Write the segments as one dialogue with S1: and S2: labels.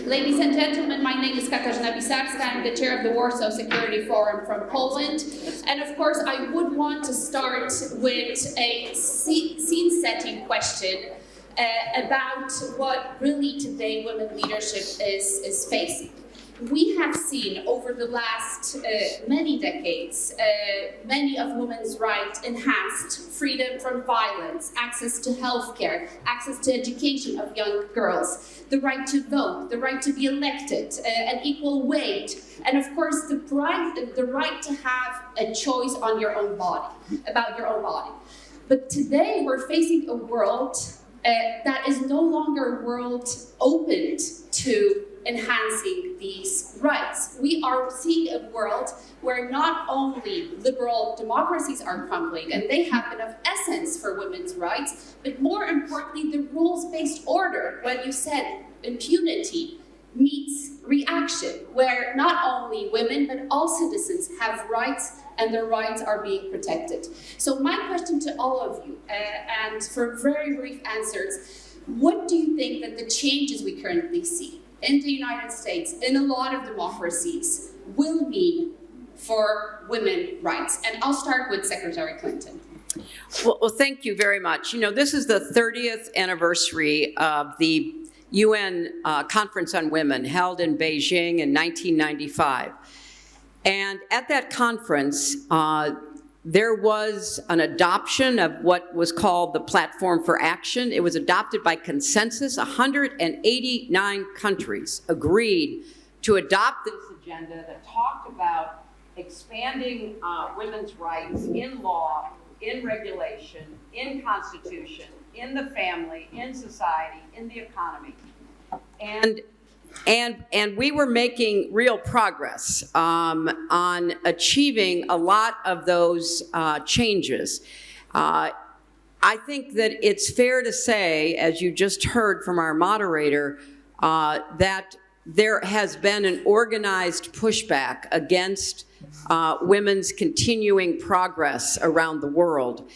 S1: Ladies and gentlemen, my name is Katarzyna Pisarska. I'm the chair of the Warsaw Security Forum from Poland. And of course, I would want to start with a scene-setting question about what really today women leadership is facing. We have seen over the last many decades, many of women's rights enhanced: freedom from violence, access to healthcare, access to education of young girls, the right to vote, the right to be elected, an equal wage, and of course the right to have a choice on your own body, about your own body. But today we're facing a world that is no longer a world opened to enhancing these rights. We are seeing a world where not only liberal democracies are crumbling, and they have been of essence for women's rights, but more importantly, the rules-based order, when you said impunity meets reaction, where not only women, but all citizens have rights, and their rights are being protected. So my question to all of you, and for very brief answers, what do you think that the changes we currently see in the United States, in a lot of democracies, will mean for women's rights? And I'll start with Secretary Clinton.
S2: Well, thank you very much. You know, this is the 30th anniversary of the UN Conference on Women held in Beijing in 1995. And at that conference, there was an adoption of what was called the Platform for Action. It was adopted by consensus. 189 countries agreed to adopt this agenda that talked about expanding women's rights in law, in regulation, in constitution, in the family, in society, in the economy. And we were making real progress on achieving a lot of those changes. I think that it's fair to say, as you just heard from our moderator, that there has been an organized pushback against women's continuing progress around the world.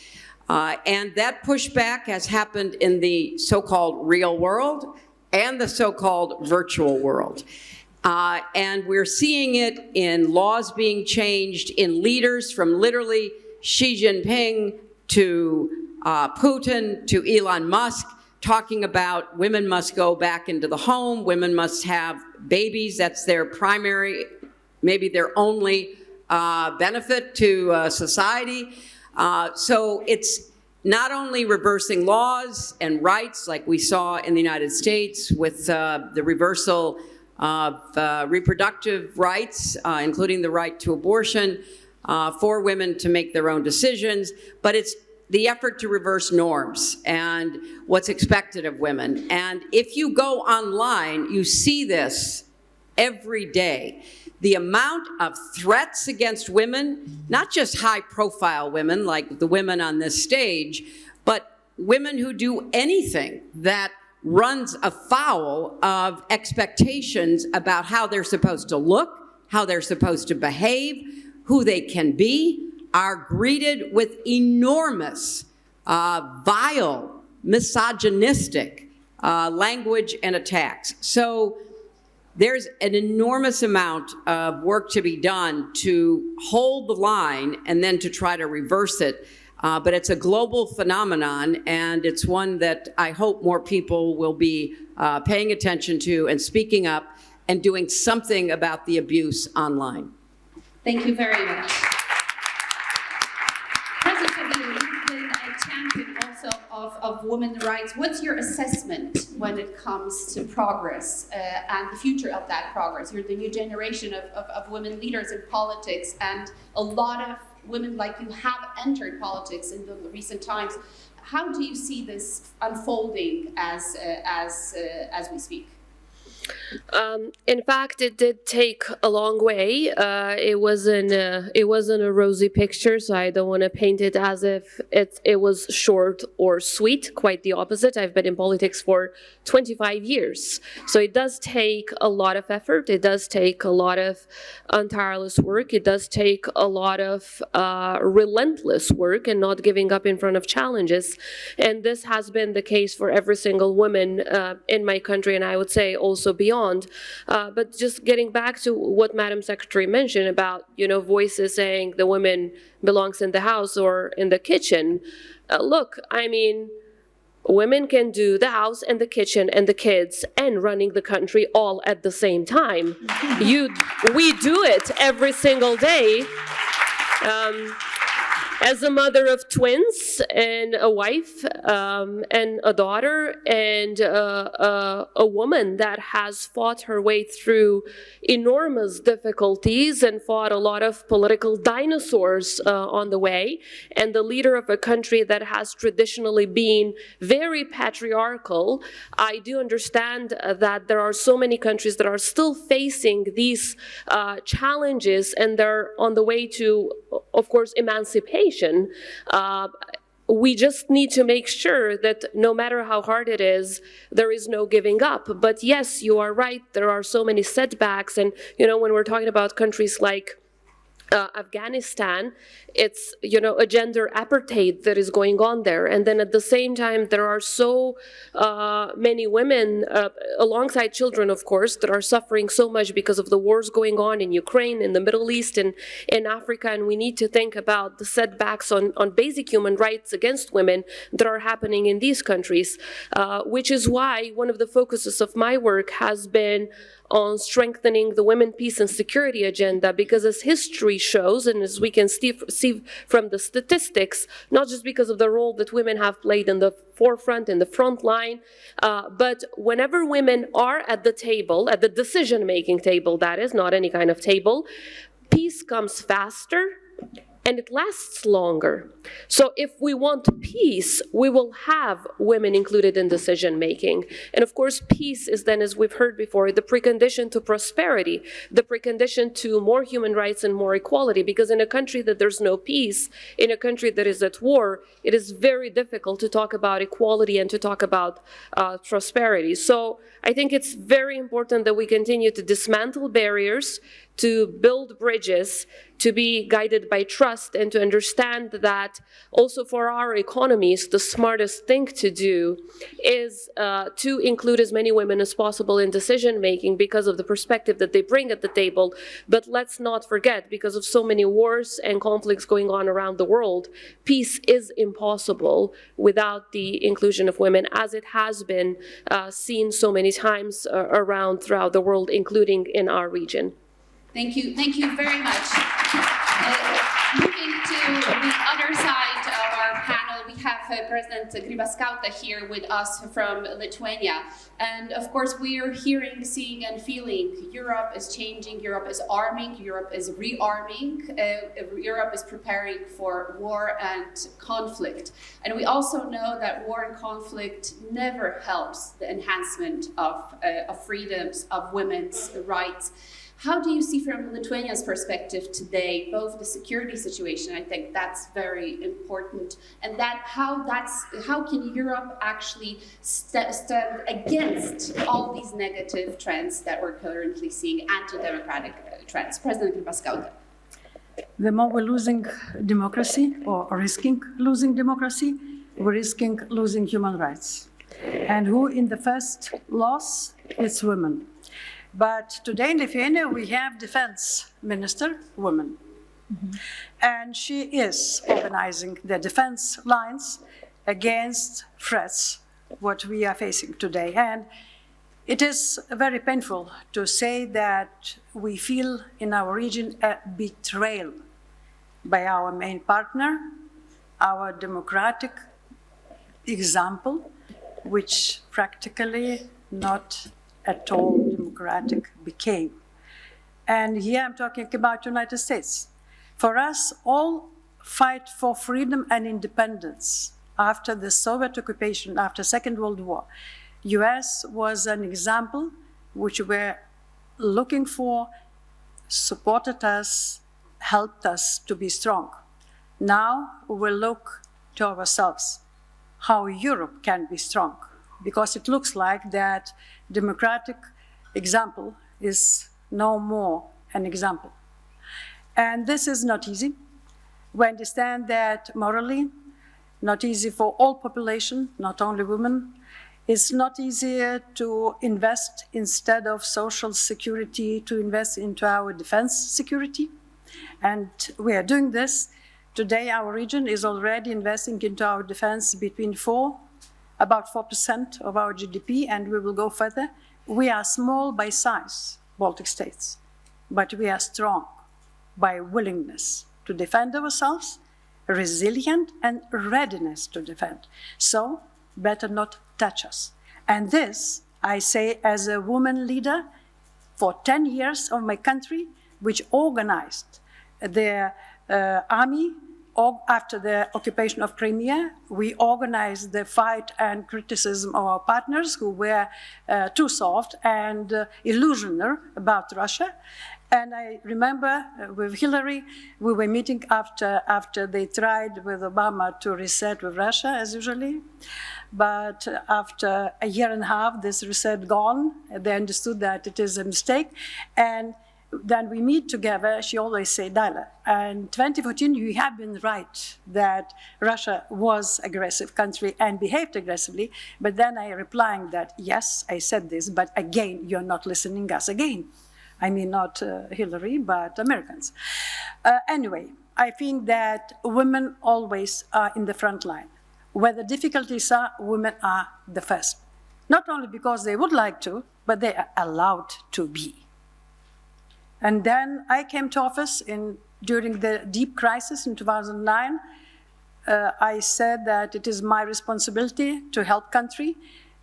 S2: And that pushback has happened in the so-called real world and the so-called virtual world. And we're seeing it in laws being changed, in leaders from literally Xi Jinping to Putin to Elon Musk, talking about women must go back into the home, women must have babies, that's their primary, maybe their only benefit to society. So it's not only reversing laws and rights like we saw in the United States with the reversal of reproductive rights, including the right to abortion for women to make their own decisions, but it's the effort to reverse norms and what's expected of women. And if you go online, you see this every day. The amount of threats against women, not just high-profile women like the women on this stage, but women who do anything that runs afoul of expectations about how they're supposed to look, how they're supposed to behave, who they can be, are greeted with enormous, vile, misogynistic language and attacks. So there's an enormous amount of work to be done to hold the line and then to try to reverse it. But it's a global phenomenon, and it's one that I hope more people will be paying attention to and speaking up and doing something about the abuse online.
S1: Thank you very much. President, you've been a champion also of women's rights. What's your assessment when it comes to progress and the future of that progress? You're the new generation of women leaders in politics, and a lot of women like you have entered politics in the recent times. How do you see this unfolding as we speak?
S3: In fact, it did take a long way. It wasn't a rosy picture, so I don't want to paint it as if it was short or sweet. Quite the opposite. I've been in politics for 25 years, so it does take a lot of effort. It does take a lot of tireless work. It does take a lot of relentless work and not giving up in front of challenges. And this has been the case for every single woman in my country, and I would say also beyond. beyond. But just getting back to what Madam Secretary mentioned about, voices saying the woman belongs in the house or in the kitchen. Look, I mean, women can do the house and the kitchen and the kids and running the country all at the same time. We do it every single day. As a mother of twins and a wife and a daughter and a woman that has fought her way through enormous difficulties and fought a lot of political dinosaurs on the way, and the leader of a country that has traditionally been very patriarchal, I do understand that there are so many countries that are still facing these challenges, and they're on the way to, of course, emancipation. We just need to make sure that no matter how hard it is, there is no giving up. But yes, you are right, there are so many setbacks. And, when we're talking about countries like Afghanistan, it's, a gender apartheid that is going on there. And then at the same time, there are so many women, alongside children, of course, that are suffering so much because of the wars going on in Ukraine, in the Middle East, and in Africa. And we need to think about the setbacks on basic human rights against women that are happening in these countries, which is why one of the focuses of my work has been on strengthening the women, peace, and security agenda, because as history shows, and as we can see from the statistics, not just because of the role that women have played in the forefront, in the front line, but whenever women are at the table, at the decision-making table, that is, not any kind of table, peace comes faster, and it lasts longer. So if we want peace, we will have women included in decision-making. And of course, peace is then, as we've heard before, the precondition to prosperity, the precondition to more human rights and more equality, because in a country that there's no peace, in a country that is at war, it is very difficult to talk about equality and to talk about prosperity. So I think it's very important that we continue to dismantle barriers, to build bridges, to be guided by trust, and to understand that also for our economies, the smartest thing to do is to include as many women as possible in decision-making because of the perspective that they bring at the table. But let's not forget, because of so many wars and conflicts going on around the world, peace is impossible without the inclusion of women, as it has been seen so many times throughout the world, including in our region.
S1: Thank you very much. Moving to the other side of our panel, we have President Grybauskaitė here with us from Lithuania. And of course, we are hearing, seeing, and feeling Europe is changing, Europe is arming, Europe is rearming, Europe is preparing for war and conflict. And we also know that war and conflict never helps the enhancement of freedoms, of women's rights. How do you see from Lithuania's perspective today, both the security situation, I think that's very important, and how can Europe actually stand against all these negative trends that we're currently seeing, anti-democratic trends? President Grybauskaitė.
S4: The more we're losing democracy or risking losing democracy, we're risking losing human rights. And who in the first loss? It's women. But today in Lithuania, we have defense minister, woman. Mm-hmm. And she is organizing the defense lines against threats, what we are facing today. And it is very painful to say that we feel in our region a betrayal by our main partner, our democratic example, which practically not at all democratic became. And here I'm talking about United States. For us, all fight for freedom and independence after the Soviet occupation, after Second World War. US was an example which we're looking for, supported us, helped us to be strong. Now we will look to ourselves, how Europe can be strong, because it looks like that democratic example is no more an example. And this is not easy. We understand that morally, not easy for all population, not only women. It's not easier to invest, instead of social security, to invest into our defense security. And we are doing this. Today, our region is already investing into our defense about 4% of our GDP, and we will go further. We are small by size, Baltic states, but we are strong by willingness to defend ourselves, resilient, and readiness to defend. So, better not touch us. And this, I say as a woman leader for 10 years of my country, which organized the army after the occupation of Crimea. We organized the fight and criticism of our partners who were too soft and illusionary about Russia. And I remember with Hillary, we were meeting after they tried with Obama to reset with Russia, as usually. But after a year and a half, this reset gone. They understood that it is a mistake. And then we meet together. She always say, Daila, in 2014, you have been right that Russia was an aggressive country and behaved aggressively. But then I replying that, yes, I said this, but again, you're not listening us again. I mean, not Hillary, but Americans. Anyway, I think that women always are in the front line. Where the difficulties are, women are the first. Not only because they would like to, but they are allowed to be. And then I came to office during the deep crisis in 2009. I said that it is my responsibility to help country.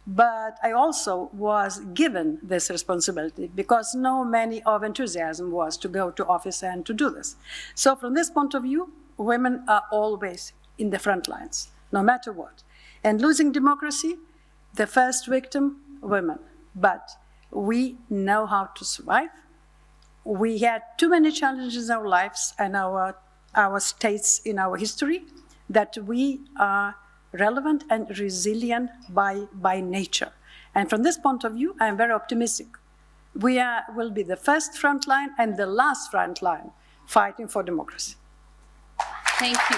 S4: But I also was given this responsibility because no many of enthusiasm was to go to office and to do this. So from this point of view, women are always in the front lines, no matter what. And losing democracy, the first victim, women. But we know how to survive. We had too many challenges in our lives and our states in our history that we are relevant and resilient by nature. And from this point of view, I'm very optimistic. We will be the first front line and the last front line fighting for democracy.
S1: Thank you.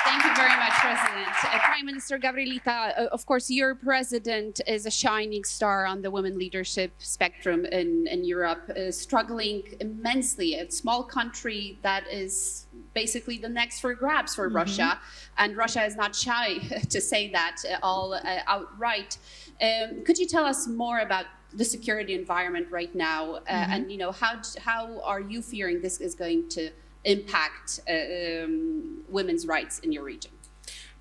S1: Thank you very much, President. Prime Minister Gavrilita, of course, your president is a shining star on the women leadership spectrum in Europe, struggling immensely. A small country that is basically the next for grabs for Russia, and Russia is not shy to say that outright. Could you tell us more about the security environment right now, and how are you fearing this is going to impact women's rights in your region?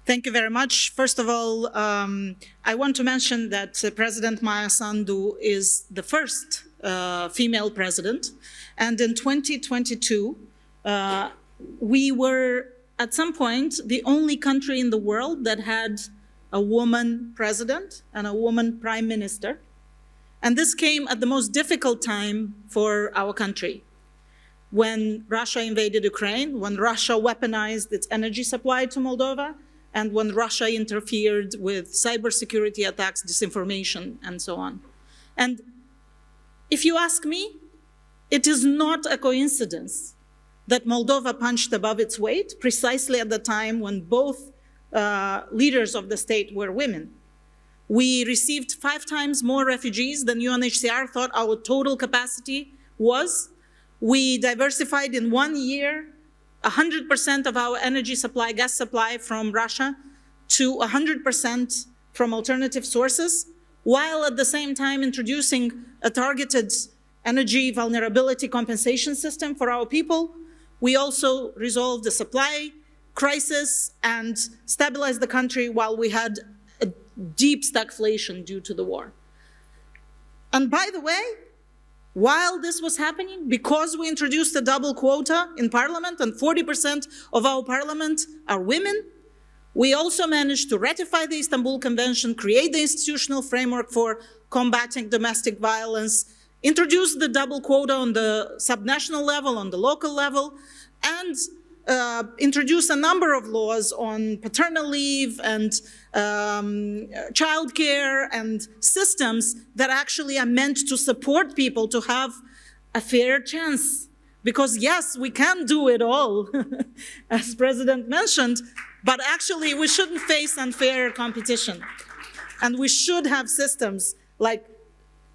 S5: Thank you very much. First of all, I want to mention that President Maia Sandu is the first female president. And in 2022, we were, at some point, the only country in the world that had a woman president and a woman prime minister. And this came at the most difficult time for our country. When Russia invaded Ukraine, when Russia weaponized its energy supply to Moldova, and when Russia interfered with cybersecurity attacks, disinformation, and so on. And if you ask me, it is not a coincidence that Moldova punched above its weight precisely at the time when both leaders of the state were women. We received 5 times more refugees than UNHCR thought our total capacity was. We diversified in 1 year 100% of our energy supply, gas supply from Russia to 100% from alternative sources, while at the same time introducing a targeted energy vulnerability compensation system for our people. We also resolved the supply crisis and stabilized the country while we had a deep stagflation due to the war. And by the way, while this was happening, because we introduced a double quota in parliament and 40% of our parliament are women, we also managed to ratify the Istanbul Convention, create the institutional framework for combating domestic violence, introduce the double quota on the subnational level, on the local level, and introduce a number of laws on paternal leave and childcare and systems that actually are meant to support people to have a fair chance. Because yes, we can do it all, as President mentioned, But actually, we shouldn't face unfair competition. And we should have systems like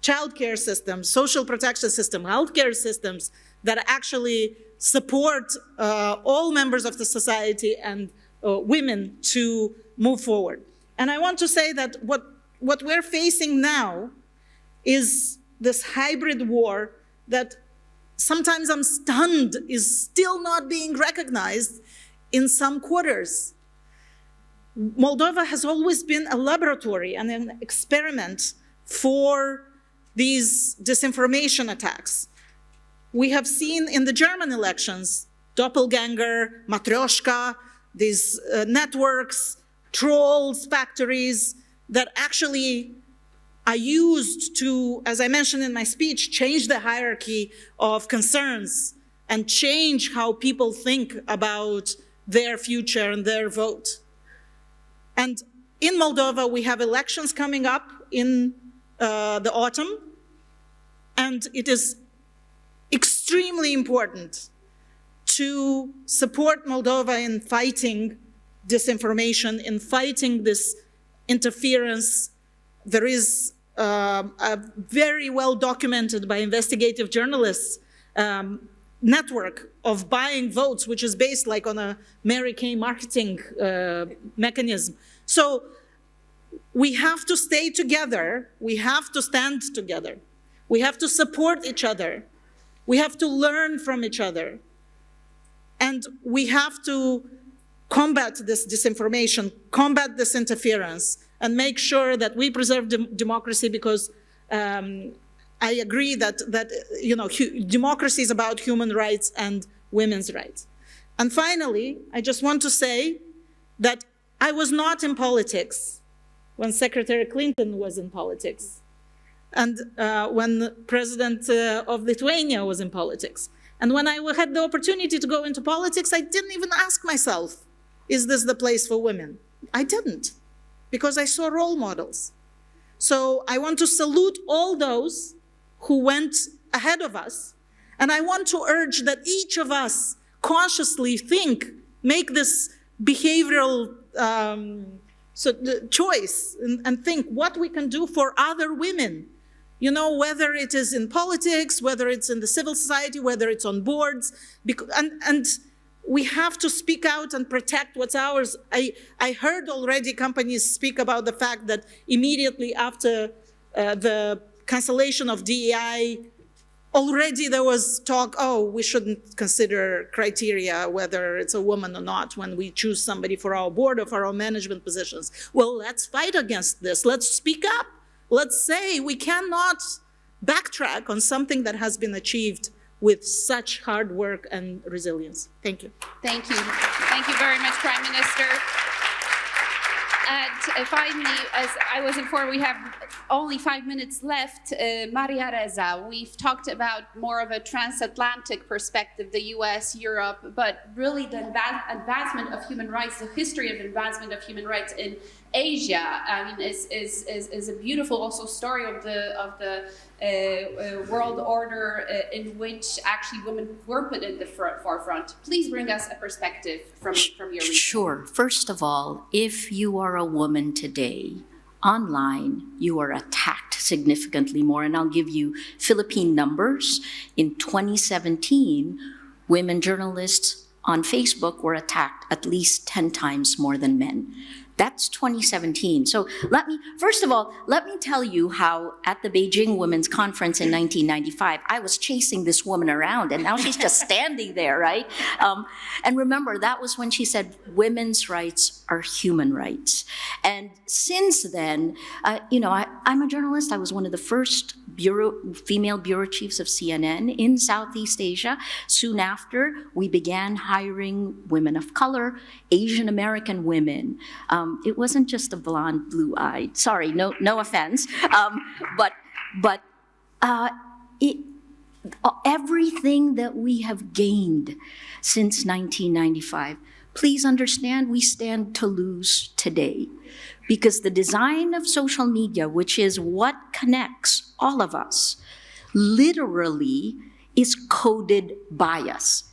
S5: childcare systems, social protection system, healthcare systems that actually support all members of the society and women to move forward. And I want to say that what we're facing now is this hybrid war that sometimes I'm stunned is still not being recognized in some quarters. Moldova has always been a laboratory and an experiment for these disinformation attacks. We have seen in the German elections, doppelganger, matryoshka, these networks, trolls, factories that actually are used to, as I mentioned in my speech, change the hierarchy of concerns and change how people think about their future and their vote. And in Moldova, we have elections coming up in the autumn, and it is extremely important to support Moldova in fighting disinformation, in fighting this interference. There is a very well documented by investigative journalists network of buying votes, which is based like on a Mary Kay marketing mechanism. So we have to stay together. We have to stand together. We have to support each other. We have to learn from each other. And we have to combat this disinformation, combat this interference, and make sure that we preserve democracy, because I agree that democracy is about human rights and women's rights. And finally, I just want to say that I was not in politics when Secretary Clinton was in politics, and when President of Lithuania was in politics. And when I had the opportunity to go into politics, I didn't even ask myself, is this the place for women? I didn't, because I saw role models. So I want to salute all those who went ahead of us, and I want to urge that each of us consciously make this behavioral choice and think what we can do for other women. You know, whether it is in politics, whether it's in the civil society, whether it's on boards, and we have to speak out and protect what's ours. I heard already companies speak about the fact that immediately after the cancellation of DEI, already there was talk, oh, we shouldn't consider criteria whether it's a woman or not when we choose somebody for our board or for our management positions. Well, let's fight against this. Let's speak up. Let's say we cannot backtrack on something that has been achieved with such hard work and resilience. Thank you.
S1: Thank you. Thank you very much, Prime Minister. And finally, as I was informed, we have only 5 minutes left. Maria Reza, we've talked about more of a transatlantic perspective, the US, Europe, but really the advancement of human rights, the history of advancement of human rights in Asia, I mean, is a beautiful also story of the world order in which actually women were put in the forefront. Please bring us a perspective from your region.
S6: Sure. First of all, if you are a woman today, online, you are attacked significantly more. And I'll give you Philippine numbers. In 2017, women journalists on Facebook were attacked at least 10 times more than men. That's 2017. So first of all, let me tell you how at the Beijing Women's Conference in 1995, I was chasing this woman around, and now she's just standing there, right? And remember, that was when she said women's rights are human rights. And since then, I'm a journalist. I was one of the first female bureau chiefs of CNN in Southeast Asia. Soon after, we began hiring women of color, Asian American women. It wasn't just the blonde, blue-eyed. Sorry, no offense. But everything that we have gained since 1995, please understand we stand to lose today. Because the design of social media, which is what connects all of us, literally is coded bias.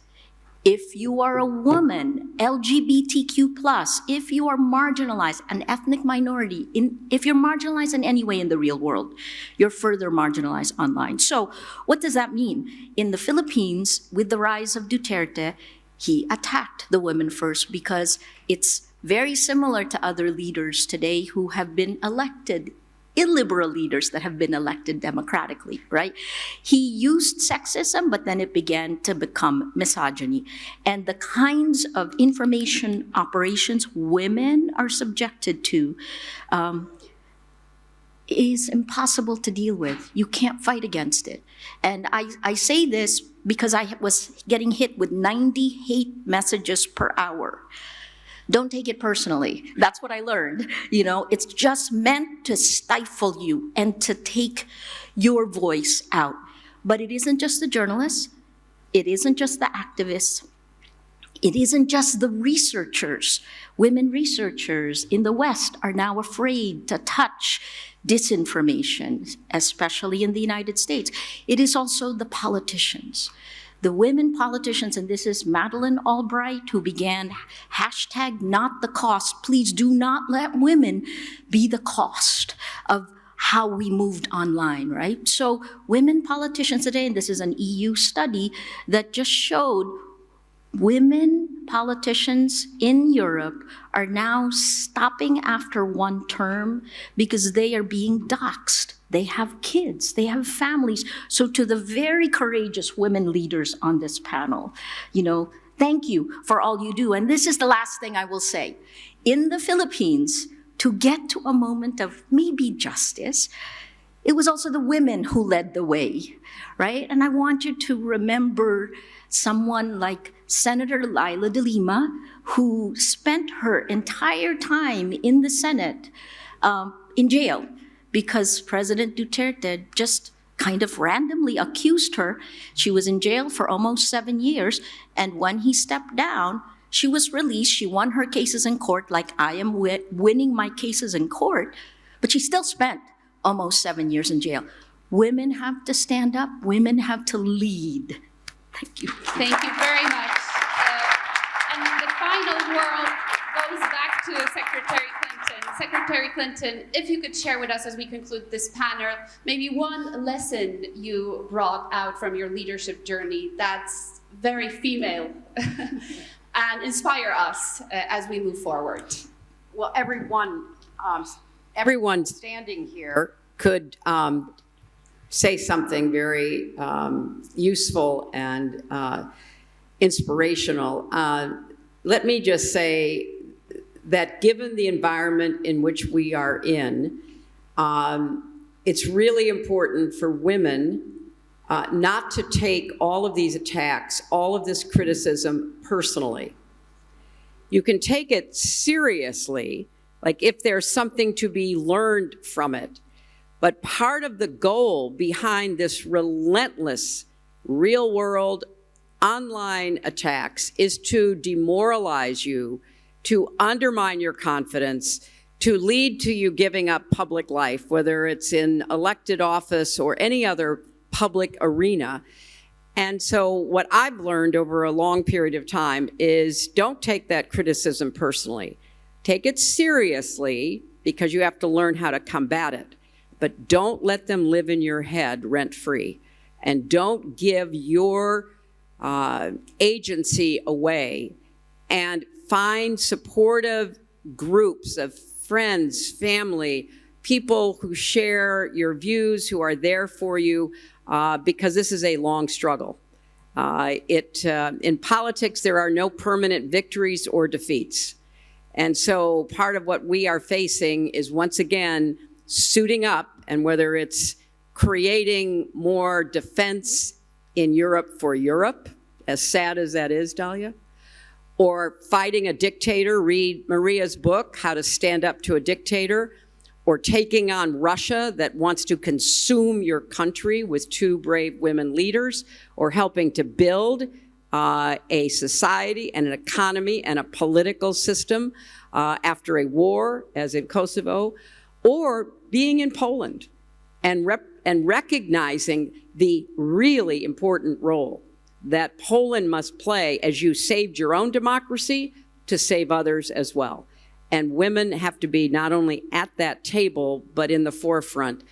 S6: If you are a woman, LGBTQ+, if you are marginalized, an ethnic minority, if you're marginalized in any way in the real world, you're further marginalized online. So what does that mean? In the Philippines, with the rise of Duterte, he attacked the women first because it's very similar to other leaders today who have been elected, illiberal leaders that have been elected democratically, right? He used sexism, but then it began to become misogyny. And the kinds of information operations women are subjected to is impossible to deal with. You can't fight against it. And I say this because I was getting hit with 90 hate messages per hour. Don't take it personally. That's what I learned. You know, it's just meant to stifle you and to take your voice out. But it isn't just the journalists. It isn't just the activists. It isn't just the researchers. Women researchers in the West are now afraid to touch disinformation, especially in the United States. It is also the politicians. The women politicians, and this is Madeleine Albright, who began #NotTheCost. Please do not let women be the cost of how we moved online, right? So women politicians today, and this is an EU study that just showed women politicians in Europe are now stopping after one term because they are being doxxed. They have kids, they have families. So to the very courageous women leaders on this panel, you know, thank you for all you do. And this is the last thing I will say. In the Philippines, to get to a moment of maybe justice, it was also the women who led the way, right? And I want you to remember someone like Senator Laila de Lima, who spent her entire time in the Senate in jail because President Duterte just kind of randomly accused her. She was in jail for almost 7 years, and when he stepped down, she was released. She won her cases in court, like I am winning my cases in court, but she still spent almost 7 years in jail. Women have to stand up. Women have to lead. Thank you.
S1: Thank you very much. And the final word goes back to Secretary Clinton. Secretary Clinton, if you could share with us as we conclude this panel, maybe one lesson you brought out from your leadership journey that's very female and inspire us as we move forward.
S2: Well, everyone standing here could say something very useful and inspirational. Let me just say that given the environment in which we are in, it's really important for women not to take all of these attacks, all of this criticism personally. You can take it seriously, like if there's something to be learned from it. But part of the goal behind this relentless real-world online attacks is to demoralize you, to undermine your confidence, to lead to you giving up public life, whether it's in elected office or any other public arena. And so what I've learned over a long period of time is don't take that criticism personally. Take it seriously because you have to learn how to combat it. But don't let them live in your head rent-free. And don't give your agency away. And find supportive groups of friends, family, people who share your views, who are there for you, because this is a long struggle. In politics, there are no permanent victories or defeats. And so part of what we are facing is, once again, suiting up, and whether it's creating more defense in Europe for Europe, as sad as that is, Dahlia, or fighting a dictator, read Maria's book, How to Stand Up to a Dictator, or taking on Russia that wants to consume your country with 2 brave women leaders, or helping to build a society and an economy and a political system after a war, as in Kosovo, or being in Poland and recognizing the really important role that Poland must play, as you saved your own democracy, to save others as well. And women have to be not only at that table, but in the forefront.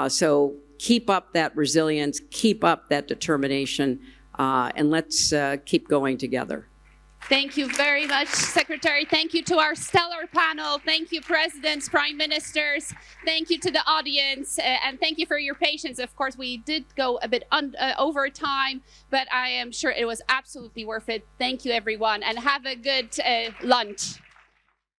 S2: So keep up that resilience, keep up that determination, and let's keep going together.
S1: Thank you very much, Secretary. Thank you to our stellar panel. Thank you, presidents, prime ministers. Thank you to the audience, and thank you for your patience. Of course, we did go a bit over time, but I am sure it was absolutely worth it. Thank you, everyone, and have a good lunch.